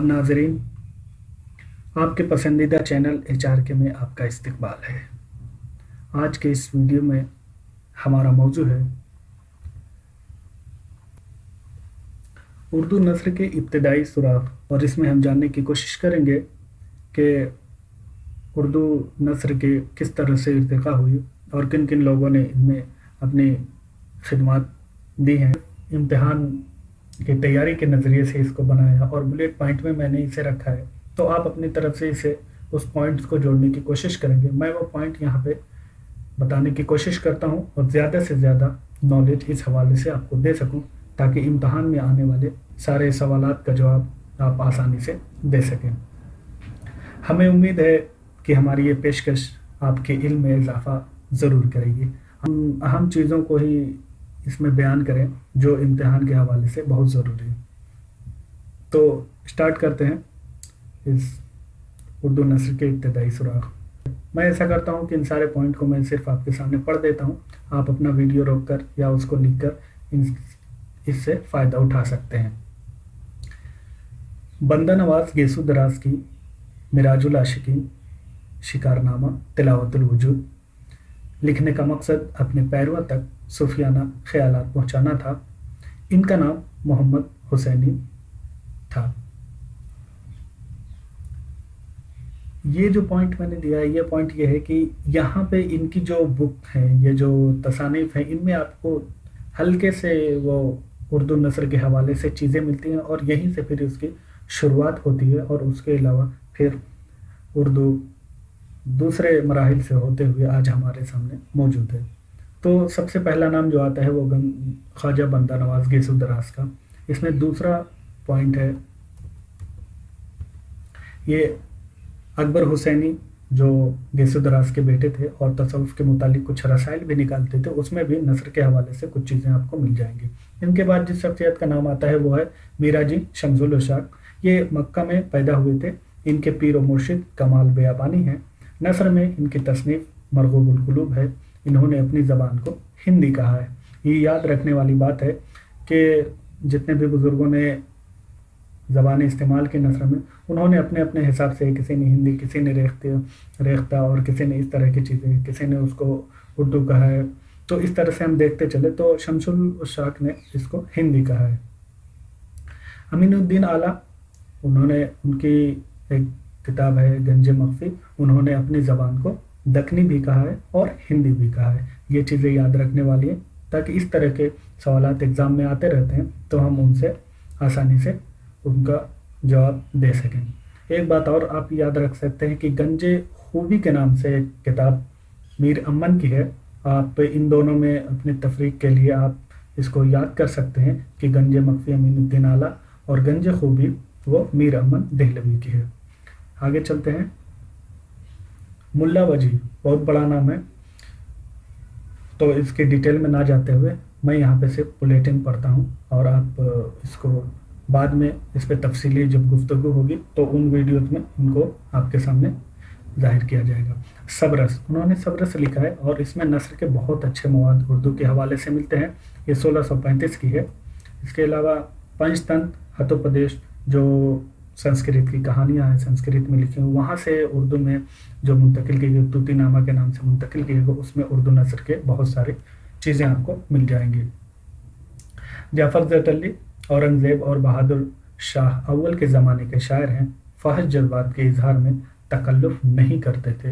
आदाब नाजरीन, आपके पसंदीदा चैनल HRK में आपका इस्तकबाल है। आज के इस वीडियो में हमारा मौजू है उर्दू नस्र के इब्तदाई सुराग, और इसमें हम जानने की कोशिश करेंगे कि उर्दू नस्र के किस तरह से इर्तिका हुई और किन किन लोगों ने इनमें अपनी खिदमत दी हैं। इम्तिहान की तैयारी के नज़रिए से इसको बनाया और बुलेट पॉइंट में मैंने इसे रखा है, तो आप अपनी तरफ से इसे उस पॉइंट्स को जोड़ने की कोशिश करेंगे। मैं वो पॉइंट यहाँ पे बताने की कोशिश करता हूँ और ज़्यादा से ज़्यादा नॉलेज इस हवाले से आपको दे सकूँ, ताकि इम्तिहान में आने वाले सारे सवालात का जवाब आप आसानी से दे सकें। हमें उम्मीद है कि हमारी ये पेशकश आपके इल्म में इजाफ़ा ज़रूर करेगी। हम अहम चीज़ों को ही इसमें बयान करें जो इम्तिहान के हवाले से बहुत ज़रूरी है। तो स्टार्ट करते हैं इस उर्दू नस्र के इब्तदाई सुराग। मैं ऐसा करता हूं कि इन सारे पॉइंट को मैं सिर्फ आपके सामने पढ़ देता हूं, आप अपना वीडियो रोक कर या उसको लिख कर इससे फ़ायदा उठा सकते हैं। बंदा नवाज गेसू दराज की मिराजुल आशिकीन शिकारनामा तिलावतुल वजूद लिखने का मकसद अपने पैरवा तक सूफियाना ख्यालात पहुँचाना था। इनका नाम मोहम्मद हुसैनी था। ये जो पॉइंट मैंने दिया है, ये पॉइंट ये है कि यहाँ पे इनकी जो बुक है, ये जो तसानीफ़ हैं, इनमें आपको हल्के से वो उर्दू नस्र के हवाले से चीज़ें मिलती हैं और यहीं से फिर उसकी शुरुआत होती है, और उसके अलावा फिर उर्दू दूसरे मराहिल से होते हुए आज हमारे सामने मौजूद है। तो सबसे पहला नाम जो आता है वो ख्वाजा बंदा नवाज गेसू दराज का। इसमें दूसरा पॉइंट है ये अकबर हुसैनी, जो गेसू दराज के बेटे थे और तसव्वुफ़ के मुतालिक कुछ रसाइल भी निकालते थे, उसमें भी नस्र के हवाले से कुछ चीज़ें आपको मिल जाएंगी। इनके बाद जिस शख्सियत का नाम आता है वो है मीरा जी शम्सुल उशाक। ये मक्का में पैदा हुए थे। इनके पीर व मुर्शिद कमाल बेयाबानी हैं। नस्र में इनकी तसनीफ़ मरगूबुल कुलूब है। इन्होंने अपनी ज़बान को हिंदी कहा है। ये याद रखने वाली बात है कि जितने भी बुज़ुर्गों ने ज़बान इस्तेमाल की नस्र में, उन्होंने अपने अपने हिसाब से, किसी ने हिंदी, किसी ने रेख्ता और किसी ने इस तरह की चीज़ें, किसी ने उसको उर्दू कहा है। तो इस तरह से हम देखते चले तो शम्सुल उशाक ने इसको हिंदी कहा है। अमीनुद्दीन आला, उन्होंने उनकी एक किताब है गंजे मख्फी, उन्होंने अपनी ज़बान को दक्कनी भी कहा है और हिंदी भी कहा है। ये चीज़ें याद रखने वाली हैं, ताकि इस तरह के सवालात एग्ज़ाम में आते रहते हैं तो हम उनसे आसानी से उनका जवाब दे सकें। एक बात और आप याद रख सकते हैं कि गंजे खूबी के नाम से एक किताब मीर अमन की है। आप इन दोनों में अपनी तफरीक के लिए आप इसको याद कर सकते हैं कि गंजे मख्फी अमीनुद्दीन आला और गंजे खूबी वो मीर अमन देहलवी की है। आगे चलते हैं। मुल्ला वजी, बहुत बड़ा नाम है, तो इसके डिटेल में ना जाते हुए मैं यहाँ पे सिर्फ बुलेटिन पढ़ता हूँ, और आप इसको बाद में इस पर तफसीली जब गुफ्तगू होगी तो उन वीडियोज़ में इनको आपके सामने जाहिर किया जाएगा। सबरस, उन्होंने सबरस लिखा है और इसमें नस्र के बहुत अच्छे मवाद उर्दू के हवाले से मिलते हैं। ये 1635 की है। इसके अलावा पंचतंत्र हतोपदेश, जो संस्कृत की कहानियाँ हैं, संस्कृत में लिखी हुई, वहाँ से उर्दू में जो मुंतकिल की गई, तूतीनामा के नाम से मुंतकिल की गई, उसमें उर्दू नस्र के बहुत सारी चीज़ें आपको मिल जाएंगी। जाफ़र ज़ैतली औरंगज़ेब और बहादुर शाह अव्वल के ज़माने के शायर हैं। फ़ाहिश जज्बात के इजहार में तकल्लुफ़ नहीं करते थे।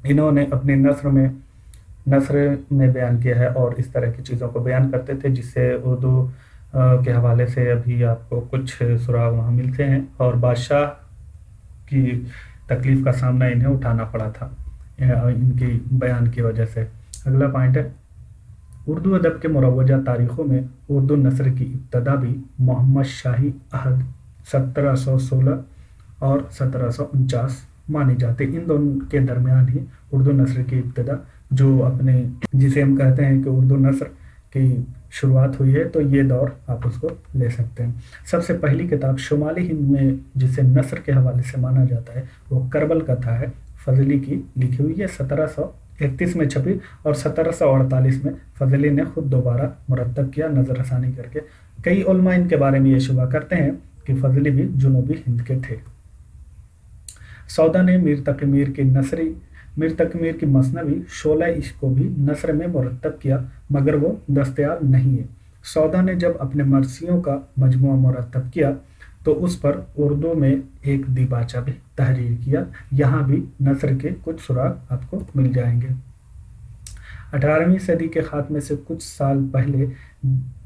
इन्होंने अपने नस्र में बयान किया है और इस तरह की चीज़ों को बयान करते थे, जिससे उर्दू के हवाले से अभी आपको कुछ सुराग वहाँ मिलते हैं, और बादशाह की तकलीफ़ का सामना इन्हें उठाना पड़ा था इनकी बयान की वजह से। अगला पॉइंट है उर्दू अदब के मुरवजा तारीख़ों में उर्दू नस्र की इब्तदा भी मोहम्मद शाही अहद 1716 और 1749 मानी जाती। इन दोनों के दरमियान ही उर्दू नस्र की इब्तदा, जो अपने जिसे हम कहते हैं कि उर्दू नस्र की शुरुआत हुई है, तो ये दौर आप उसको ले सकते हैं। सबसे पहली किताब शुमाली हिंद में जिसे नस्र के हवाले से माना जाता है वो करबल कथा है, फजली की लिखी हुई है। 1731 में छपी और 1748 में फजली ने खुद दोबारा मुरतब किया नज़र रसानी करके। कई उलमा इनके बारे में ये शुबा करते हैं कि फजली भी जुनूबी हिंद के थे। सौदा ने मीर तकी मीर की मसनवी शोला इश्क को भी नस्र में मुरतब किया, मगर वो दस्तयाब नहीं है। सौदा ने जब अपने मरसियों का मजमुआ मुरतब किया तो उस पर उर्दू में एक दिबाचा भी तहरीर किया। यहाँ भी नस्र के कुछ सुराग आपको मिल जाएंगे। 18वीं सदी के खात्मे से कुछ साल पहले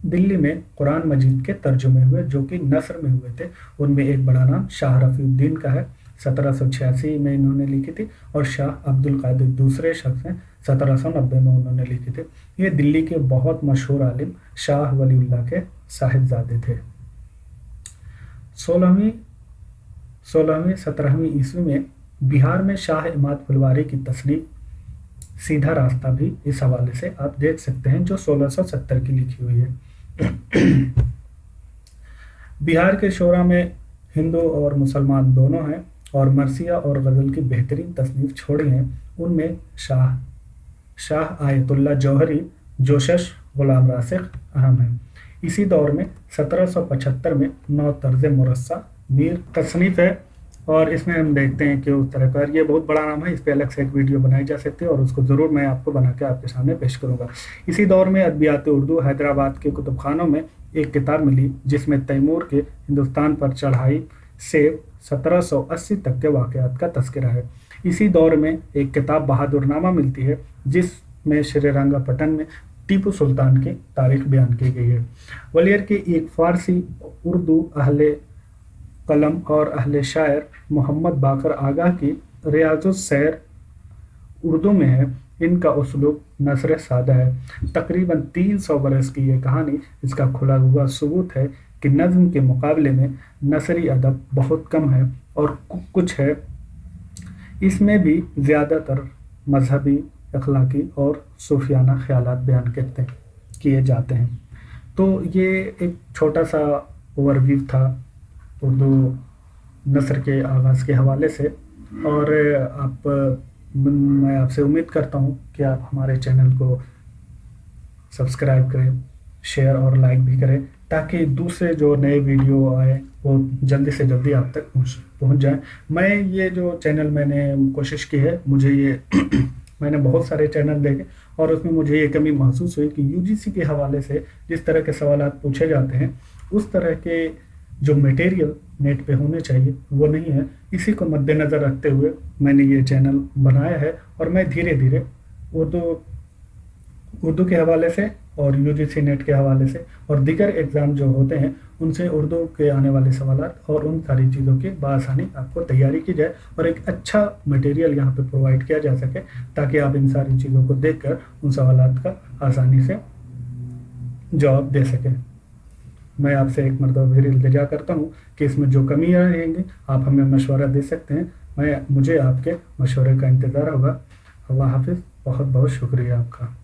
दिल्ली में कुरान मजीद के तर्जुमे हुए जो कि नस्र में हुए थे। उनमें एक बड़ा नाम शाह रफ़ीउद्दीन का है, 1786 में इन्होंने लिखी थी, और शाह अब्दुल कादिर दूसरे शख्स हैं, 1790 में उन्होंने लिखे थे। ये दिल्ली के बहुत मशहूर आलिम शाह वलीउल्लाह के साहिबजादे थे। 17वीं ईस्वी में बिहार में शाह इमाद फुलवारी की तसनीफ सीधा रास्ता भी इस हवाले से आप देख सकते हैं, जो 1670 की लिखी हुई है। बिहार के शोरा में हिंदू और मुसलमान दोनों हैं, और मरसिया और गज़ल की बेहतरीन तसनीफ छोड़ी हैं। उनमें शाह आयतुल्लाह जौहरी, जोशश, गुलाम रासिक अहम हैं। इसी दौर में 1775 में नौ तर्ज मुरस्सा मीर तसनीफ है, और इसमें हम देखते हैं कि उस तरह का ये बहुत बड़ा नाम है, इस पर अलग से एक वीडियो बनाई जा सकती है, और उसको ज़रूर मैं आपको बना के आपके सामने पेश करूँगा। इसी दौर में अदबियात उर्दू हैदराबाद के कुतुबखानों में एक किताब मिली जिसमें तैमूर के हिंदुस्तान पर चढ़ाई से 1780 तक के वाक़यात का तज़किरा है। इसी दौर में एक किताब बहादुरनामा मिलती है जिसमें श्रीरंगपट्टन में टीपू सुल्तान की तारीख बयान की गई है। ग्वालियर की एक फ़ारसी उर्दू अहले कलम और अहले शायर मोहम्मद बाकर आगा की रियाजुस सैर उर्दू में है। इनका उसलूब नस्र सादा है। तकरीबन 300 बरस की ये कहानी इसका खुला हुआ सबूत है कि नज़्म के मुकाबले में नसरी अदब बहुत कम है और कुछ है। इसमें भी ज़्यादातर मजहबी, अखलाकी और सूफियाना ख्यालात बयान किए जाते हैं। तो ये एक छोटा सा ओवरव्यू था उर्दू नस्र के आगाज़ के हवाले से, और मैं आपसे उम्मीद करता हूँ कि आप हमारे चैनल को सब्सक्राइब करें, शेयर और लाइक भी करें, ताकि दूसरे जो नए वीडियो आए वो जल्दी से जल्दी आप तक पहुँच जाए। मैं ये जो चैनल मैंने कोशिश की है, मुझे ये मैंने बहुत सारे चैनल देखे और उसमें मुझे ये कमी महसूस हुई कि यूजीसी के हवाले से जिस तरह के सवालात पूछे जाते हैं उस तरह के जो मटेरियल नेट पे होने चाहिए वो नहीं है। इसी को मद्देनज़र रखते हुए मैंने ये चैनल बनाया है, और मैं धीरे धीरे उर्दू के हवाले से और यूजीसी नेट के हवाले से और दीगर एग्ज़ाम जो होते हैं उनसे उर्दू के आने वाले सवालात और उन सारी चीज़ों की बआसानी आपको तैयारी की जाए और एक अच्छा मटेरियल यहाँ पे प्रोवाइड किया जा सके, ताकि आप इन सारी चीज़ों को देखकर उन सवालात का आसानी से जवाब दे सकें। मैं आपसे एक मरतबा फिर इल्तिजा करता हूँ कि इसमें जो कमियाँ रहेंगी आप हमें मशवरा दे सकते हैं। मुझे आपके मशवरे का इंतज़ार होगा। अल्लाह हाफिज़। बहुत बहुत शुक्रिया आपका।